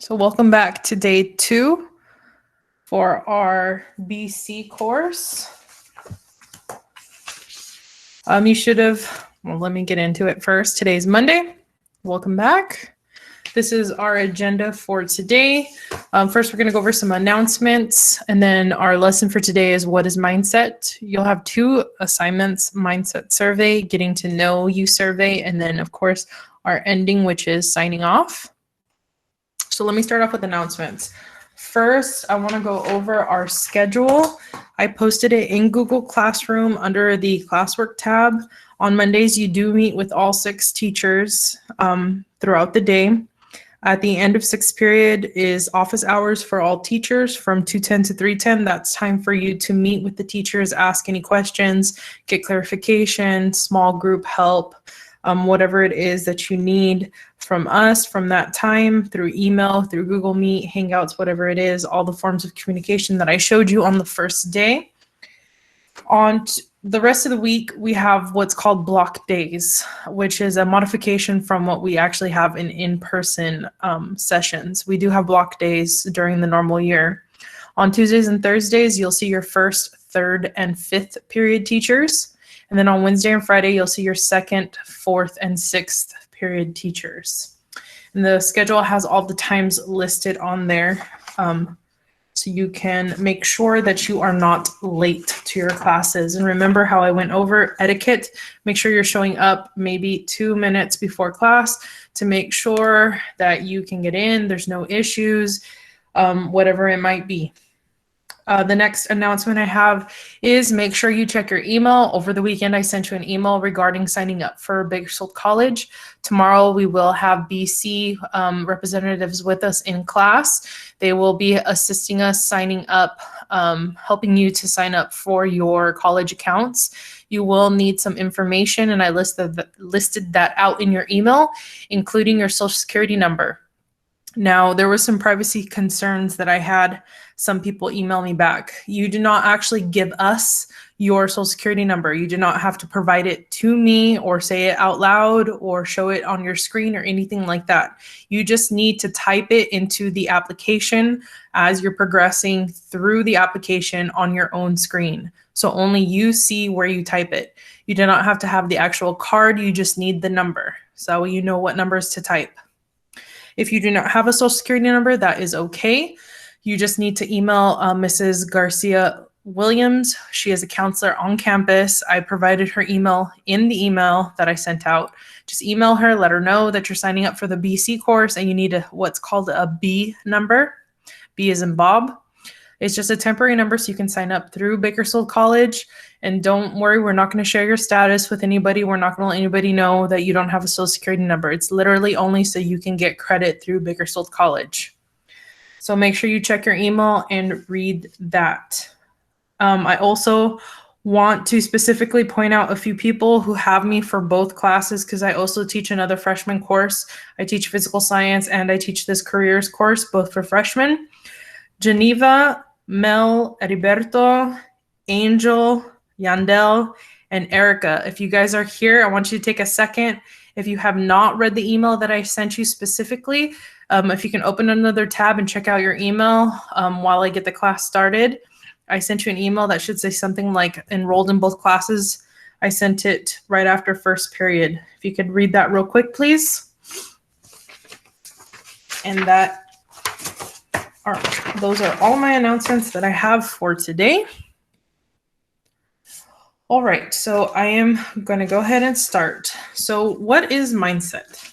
So welcome back to day 2 for our BC course. You should have, well, let me get into it first. Today's Monday. Welcome back. This is our agenda for today. First, we're going to go over some announcements, and then our lesson for today is what is mindset. You'll have 2 assignments, mindset survey, getting to know you survey, and then, of course, our ending, which is signing off. So let me start off with announcements. First, I want to go over our schedule. I posted it in Google Classroom under the classwork tab. On Mondays, you do meet with all 6 teachers throughout the day. At the end of 6th period is office hours for all teachers from 2:10 to 3:10. That's time for you to meet with the teachers, ask any questions, get clarification, small group help, whatever it is that you need from us from that time, through email, through Google Meet, Hangouts, whatever it is, all the forms of communication that I showed you on the first day. On the rest of the week, we have what's called block days, which is a modification from what we actually have in-person sessions. We do have block days during the normal year. On Tuesdays and Thursdays, you'll see your 1st, 3rd, and 5th period teachers. And then on Wednesday and Friday, you'll see your 2nd, 4th, and 6th period teachers. And the schedule has all the times listed on there. So you can make sure that you are not late to your classes. And remember how I went over etiquette. Make sure you're showing up maybe 2 minutes before class to make sure that you can get in. There's no issues, whatever it might be. The next announcement I have is make sure you check your email. Over the weekend, I sent you an email regarding signing up for Bakersfield College. Tomorrow, we will have BC representatives with us in class. They will be assisting us signing up, helping you to sign up for your college accounts. You will need some information, and I listed that out in your email, including your social security number. Now, there were some privacy concerns that I had some people email me back. You do not actually give us your social security number. You do not have to provide it to me or say it out loud or show it on your screen or anything like that. You just need to type it into the application as you're progressing through the application on your own screen. So only you see where you type it. You do not have to have the actual card. You just need the number, so you know what numbers to type. If you do not have a social security number, that is okay. You just need to email Mrs. Garcia Williams. She is a counselor on campus. I provided her email in the email that I sent out. Just email her, let her know that you're signing up for the BC course and you need what's called a B number. B as in Bob. It's just a temporary number so you can sign up through Bakersfield College. And don't worry, we're not going to share your status with anybody. We're not going to let anybody know that you don't have a social security number. It's literally only so you can get credit through Bakersfield College. So make sure you check your email and read that. I also want to specifically point out a few people who have me for both classes because I also teach another freshman course. I teach physical science and I teach this careers course, both for freshmen. Geneva, Mel, Heriberto, Angel, Yandel, and Erica. If you guys are here, I want you to take a second. If you have not read the email that I sent you specifically, if you can open another tab and check out your email while I get the class started. I sent you an email that should say something like enrolled in both classes. I sent it right after 1st period. If you could read that real quick, please. And those are all my announcements that I have for today. All right, so I am going to go ahead and start. So what is mindset?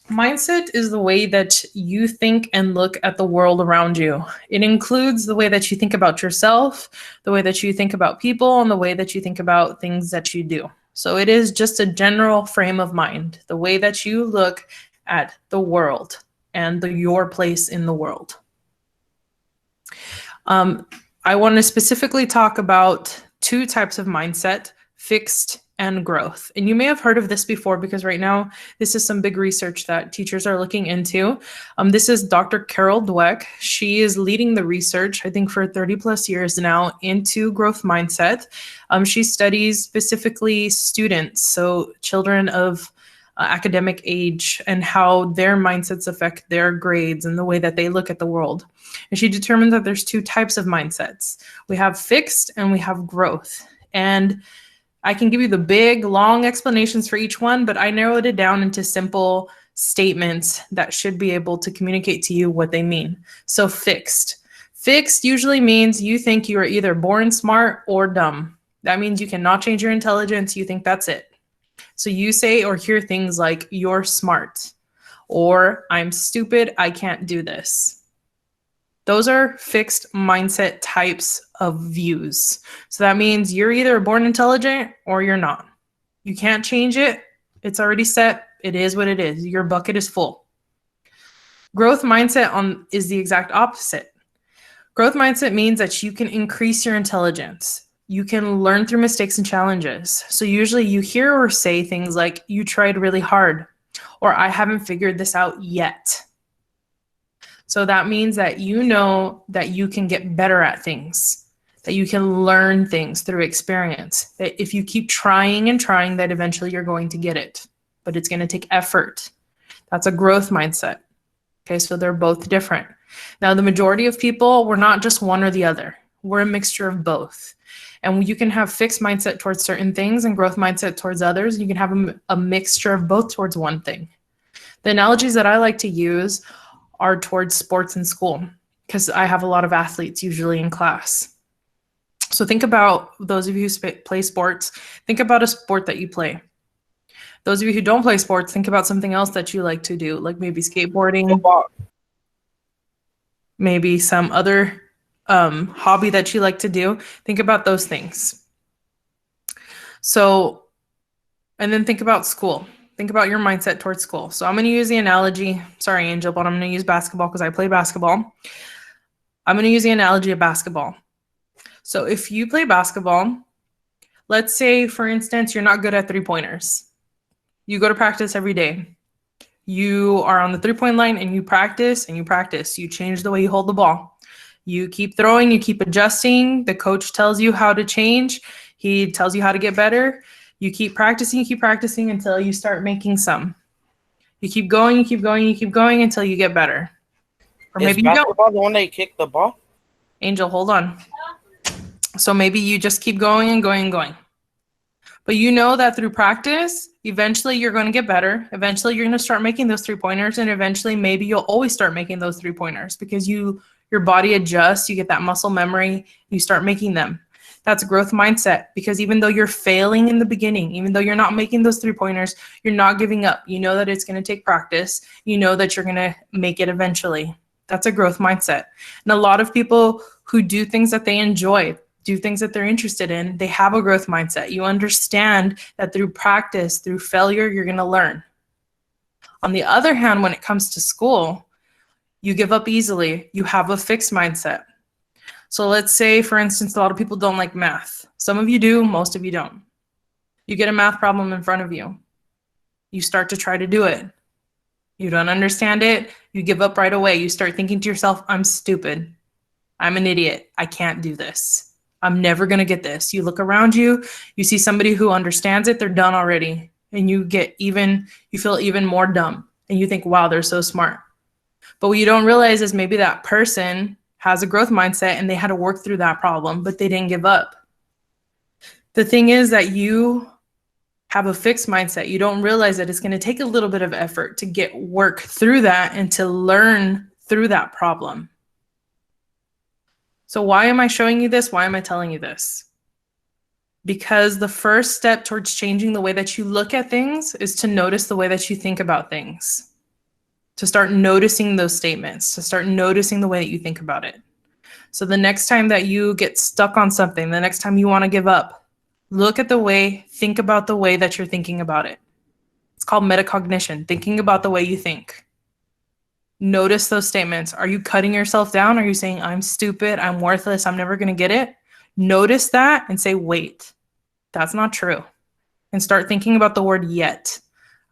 Mindset is the way that you think and look at the world around you. It includes the way that you think about yourself, the way that you think about people, and the way that you think about things that you do. So it is just a general frame of mind, the way that you look at the world and your place in the world. I want to specifically talk about 2 types of mindset, fixed and growth. And you may have heard of this before because right now this is some big research that teachers are looking into. This is Dr. Carol Dweck. She is leading the research, I think for 30 plus years now, into growth mindset. She studies specifically students, so children of academic age and how their mindsets affect their grades and the way that they look at the world. And she determined that there's two types of mindsets. We have fixed and we have growth. And I can give you the big, long explanations for each one, but I narrowed it down into simple statements that should be able to communicate to you what they mean. So fixed. Fixed usually means you think you are either born smart or dumb. That means you cannot change your intelligence. You think that's it. So you say or hear things like, you're smart, or I'm stupid, I can't do this. Those are fixed mindset types of views. So that means you're either born intelligent or you're not. You can't change it. It's already set. It is what it is. Your bucket is full. Growth mindset is the exact opposite. Growth mindset means that you can increase your intelligence. You can learn through mistakes and challenges. So usually you hear or say things like, you tried really hard, or I haven't figured this out yet. So that means that you know that you can get better at things, that you can learn things through experience, that if you keep trying and trying, that eventually you're going to get it, but it's going to take effort. That's a growth mindset. Okay, so they're both different. Now, the majority of people, we're not just one or the other. We're a mixture of both. And you can have fixed mindset towards certain things and growth mindset towards others. You can have a mixture of both towards one thing. The analogies that I like to use are towards sports in school, because I have a lot of athletes usually in class. So think about those of you who play sports, think about a sport that you play. Those of you who don't play sports, think about something else that you like to do, like maybe skateboarding, football, maybe some other hobby that you like to do. Think about those things. So, and then think about school. Think about your mindset towards school. So I'm going to use the analogy, sorry, Angel, but I'm going to use basketball because I play basketball. I'm going to use the analogy of basketball. So if you play basketball, let's say, for instance, you're not good at three-pointers. You go to practice every day. You are on the three-point line and you practice and you practice. You change the way you hold the ball. You keep throwing, you keep adjusting. The coach tells you how to change. He tells you how to get better. You keep practicing until you start making some. You keep going, you keep going, you keep going until you get better. Or maybe you don't. Is basketball the one they kick the ball? Angel, hold on. So maybe you just keep going and going and going. But you know that through practice, eventually you're going to get better. Eventually you're going to start making those three-pointers, and eventually maybe you'll always start making those three-pointers because your body adjusts, you get that muscle memory, you start making them. That's growth mindset, because even though you're failing in the beginning, even though you're not making those three-pointers, you're not giving up. You know that it's going to take practice. You know that you're going to make it eventually. That's a growth mindset. And a lot of people who do things that they enjoy, do things that they're interested in, they have a growth mindset. You understand that through practice, through failure, you're going to learn. On the other hand, when it comes to school, you give up easily. You have a fixed mindset. So let's say, for instance, a lot of people don't like math. Some of you do, most of you don't. You get a math problem in front of you. You start to try to do it. You don't understand it. You give up right away. You start thinking to yourself, I'm stupid. I'm an idiot. I can't do this. I'm never going to get this. You look around you, you see somebody who understands it, they're done already. And you feel even more dumb. And you think, wow, they're so smart. But what you don't realize is maybe that person has a growth mindset and they had to work through that problem, but they didn't give up. The thing is that you have a fixed mindset. You don't realize that it's going to take a little bit of effort to get work through that and to learn through that problem. So why am I showing you this? Why am I telling you this? Because the first step towards changing the way that you look at things is to notice the way that you think about things. To start noticing those statements, to start noticing the way that you think about it. So the next time that you get stuck on something, the next time you want to give up, think about the way that you're thinking about it. It's called metacognition, thinking about the way you think. Notice those statements. Are you cutting yourself down? Are you saying, I'm stupid, I'm worthless, I'm never going to get it? Notice that and say, wait, that's not true. And start thinking about the word yet.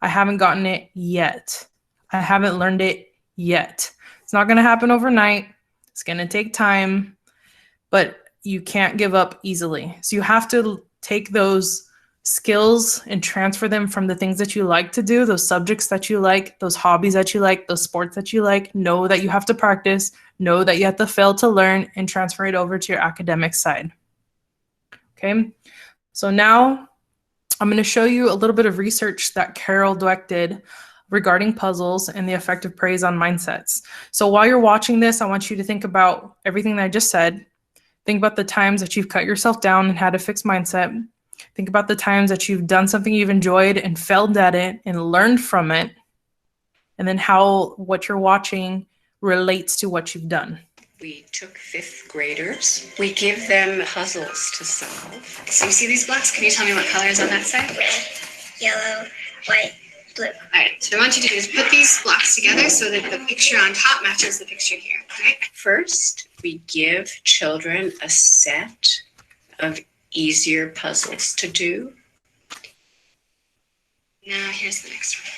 I haven't gotten it yet. I haven't learned it yet. It's not going to happen overnight. It's going to take time, but you can't give up easily. So you have to take those skills and transfer them from the things that you like to do, those subjects that you like, those hobbies that you like, those sports that you like. Know that you have to practice, know that you have to fail to learn, and transfer it over to your academic side. Okay, so now I'm going to show you a little bit of research that Carol Dweck did regarding puzzles and the effect of praise on mindsets. So while you're watching this, I want you to think about everything that I just said. Think about the times that you've cut yourself down and had a fixed mindset. Think about the times that you've done something you've enjoyed and failed at it and learned from it. And then how what you're watching relates to what you've done. We took fifth graders. We give them puzzles to solve. So you see these blocks? Can you tell me what color is on that side? Red, yellow, white, blue. All right, so what I want you to do is put these blocks together so that the picture on top matches the picture here. Okay? First, we give children a set of easier puzzles to do. Now here's the next one.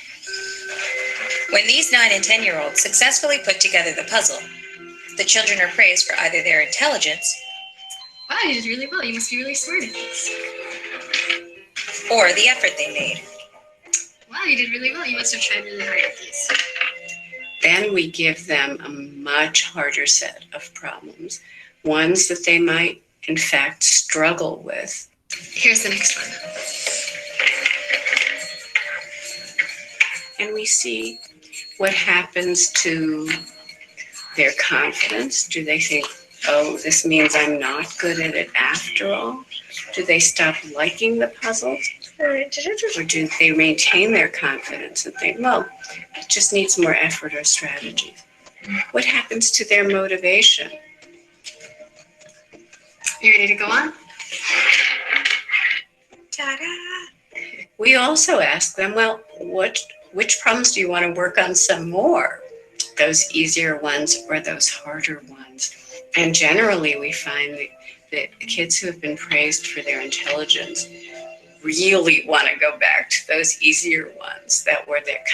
When these 9 and 10-year-olds successfully put together the puzzle, the children are praised for either their intelligence. Wow, you did really well. You must be really smart at this. Or the effort they made. Wow, you did really well. You must have tried really hard at these. Then we give them a much harder set of problems, ones that they might, in fact, struggle with. Here's the next one. And we see what happens to their confidence. Do they think, oh, this means I'm not good at it after all? Do they stop liking the puzzles? Or do they maintain their confidence and think, well, it just needs more effort or strategy? What happens to their motivation? You ready to go on? Ta-da! We also ask them, well, which problems do you want to work on some more? Those easier ones or those harder ones? And generally we find that kids who have been praised for their intelligence really want to go back to those easier ones that were their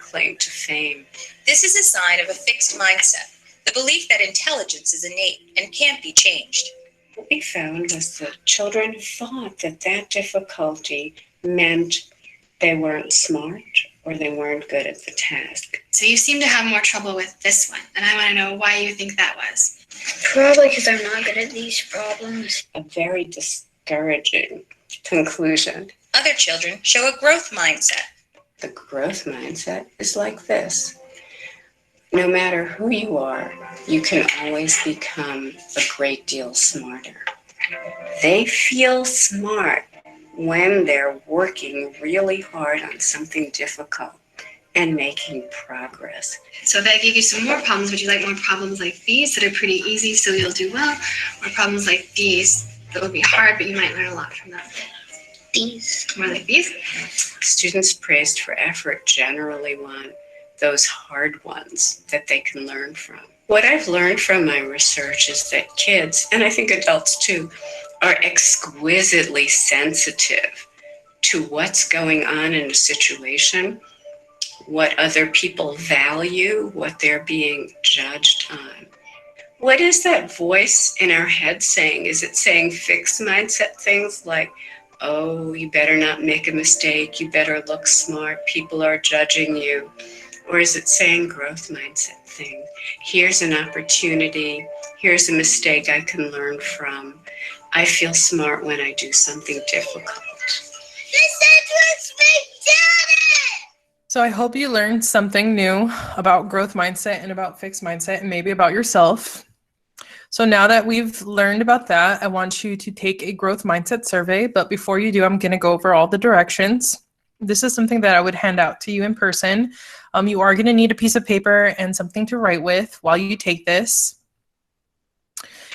claim to fame. This is a sign of a fixed mindset, the belief that intelligence is innate and can't be changed. What we found was that children thought that difficulty meant they weren't smart or they weren't good at the task. So you seem to have more trouble with this one, and I want to know why you think that was. Probably because I'm not good at these problems. A very discouraging conclusion. Other children show a growth mindset. The growth mindset is like this. No matter who you are, you can always become a great deal smarter. They feel smart when they're working really hard on something difficult and making progress. So if I give you some more problems, would you like more problems like these that are pretty easy so you'll do well? Or problems like these that will be hard but you might learn a lot from them? These. More like these? Students praised for effort generally want those hard ones that they can learn from. What I've learned from my research is that kids, and I think adults too, are exquisitely sensitive to what's going on in a situation, what other people value, what they're being judged on. What is that voice in our head saying? Is it saying fixed mindset things like, oh, you better not make a mistake, you better look smart, people are judging you? Or is it saying growth mindset things? Here's an opportunity, here's a mistake I can learn from. I feel smart when I do something difficult. So I hope you learned something new about growth mindset and about fixed mindset and maybe about yourself. So now that we've learned about that, I want you to take a growth mindset survey. But before you do, I'm going to go over all the directions. This is something that I would hand out to you in person. You are going to need a piece of paper and something to write with while you take this.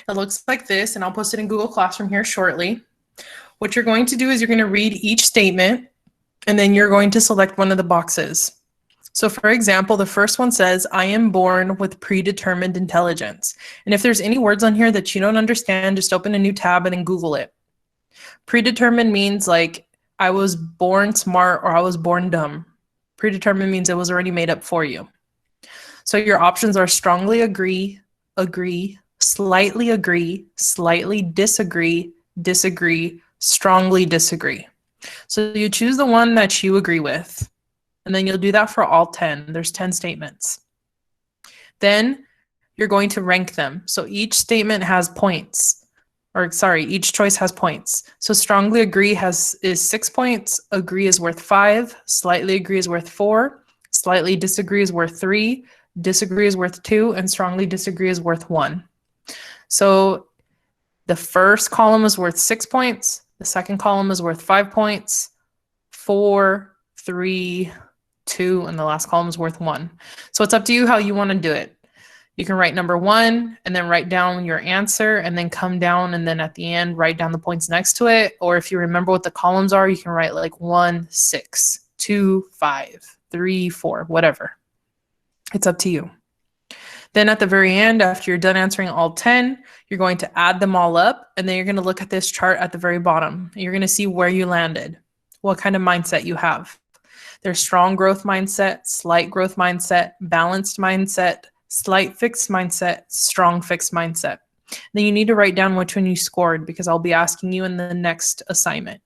It looks like this, and I'll post it in Google Classroom here shortly. What you're going to do is you're going to read each statement, and then you're going to select one of the boxes. So for example, the first one says, I am born with predetermined intelligence. And if there's any words on here that you don't understand, just open a new tab and then Google it. Predetermined means like I was born smart or I was born dumb. Predetermined means it was already made up for you. So your options are strongly agree, slightly disagree, strongly disagree. So you choose the one that you agree with, and then you'll do that for all 10. There's 10 statements. Then you're going to rank them. So each statement has points, or sorry, each choice has points. So strongly agree is 6 points, agree is worth 5, slightly agree is worth 4, slightly disagree is worth 3, disagree is worth 2, and strongly disagree is worth 1. So the first column is worth 6 points, the second column is worth 5 points, 4, 3, 2, and the last column is worth 1. So it's up to you how you want to do it. You can write number 1 and then write down your answer and then come down and then at the end write down the points next to it. Or if you remember what the columns are, you can write like 1, 6, 2, 5, 3, 4, whatever. It's up to you. Then at the very end, after you're done answering all 10, you're going to add them all up, and then you're going to look at this chart at the very bottom. You're going to see where you landed, what kind of mindset you have. There's strong growth mindset, slight growth mindset, balanced mindset, slight fixed mindset, strong fixed mindset. Then you need to write down which one you scored because I'll be asking you in the next assignment.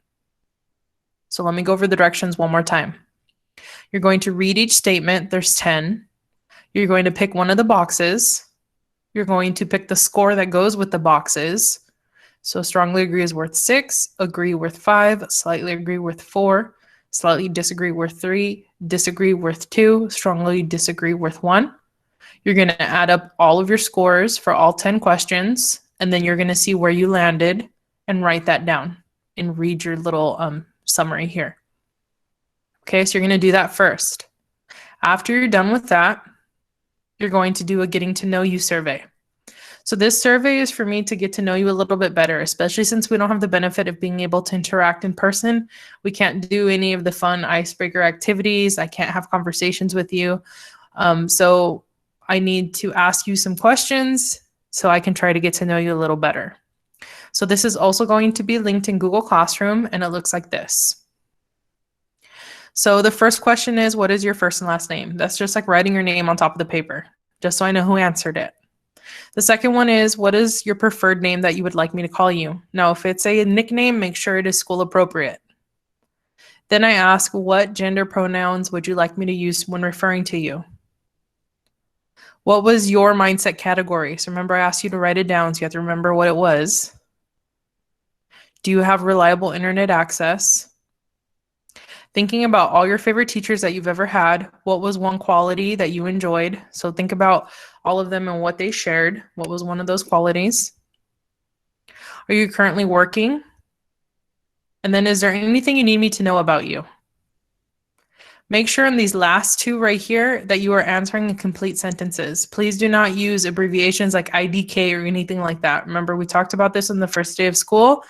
So let me go over the directions one more time. You're going to read each statement. There's 10. You're going to pick one of the boxes. You're going to pick the score that goes with the boxes. So strongly agree is worth 6, agree worth 5, slightly agree worth 4, slightly disagree worth 3, disagree worth 2, strongly disagree worth 1. You're going to add up all of your scores for all 10 questions, and then you're going to see where you landed and write that down and read your little summary here. Okay, so you're going to do that first. After you're done with that, you're going to do a getting to know you survey. So this survey is for me to get to know you a little bit better, especially since we don't have the benefit of being able to interact in person. We can't do any of the fun icebreaker activities. I can't have conversations with you. So I need to ask you some questions so I can try to get to know you a little better. So this is also going to be linked in Google Classroom, and it looks like this. So the first question is, what is your first and last name? That's just like writing your name on top of the paper, just so I know who answered it. The second one is, what is your preferred name that you would like me to call you? Now, if it's a nickname, make sure it is school appropriate. Then I ask, what gender pronouns would you like me to use when referring to you? What was your mindset category? So remember, I asked you to write it down, so you have to remember what it was. Do you have reliable internet access? Thinking about all your favorite teachers that you've ever had, what was one quality that you enjoyed? So think about all of them and what they shared. What was one of those qualities? Are you currently working? And then is there anything you need me to know about you? Make sure in these last two right here that you are answering in complete sentences. Please do not use abbreviations like IDK or anything like that. Remember, we talked about this on the first day of school.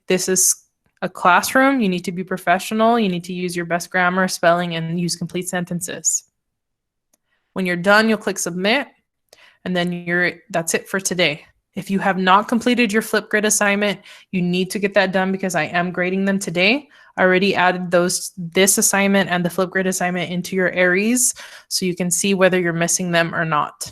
This is a classroom. You need to be professional. You need to use your best grammar, spelling, and use complete sentences. When you're done, you'll click submit, and then that's it for today. If you have not completed your Flipgrid assignment, you need to get that done because I am grading them today. I already added this assignment and the Flipgrid assignment into your Aries so you can see whether you're missing them or not.